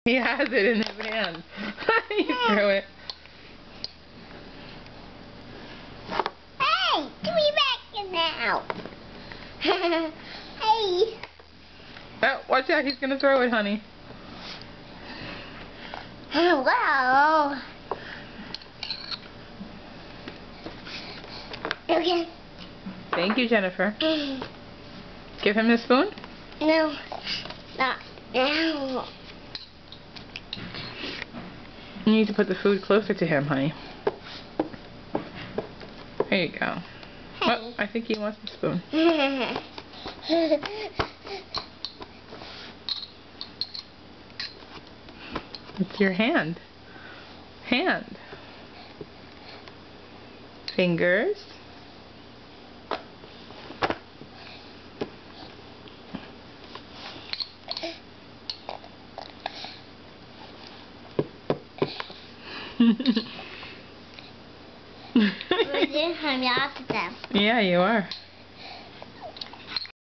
He has it in his hand. He threw it. Hey, give me back in now. Hey. Oh, watch out, he's gonna throw it, honey. Wow. Okay. Thank you, Jennifer. Give him the spoon? No, not now. You need to put the food closer to him, honey. There you go. Hey. Oh, I think he wants the spoon. It's your hand. Hand. Fingers. We're doing home after them. Yeah, you are.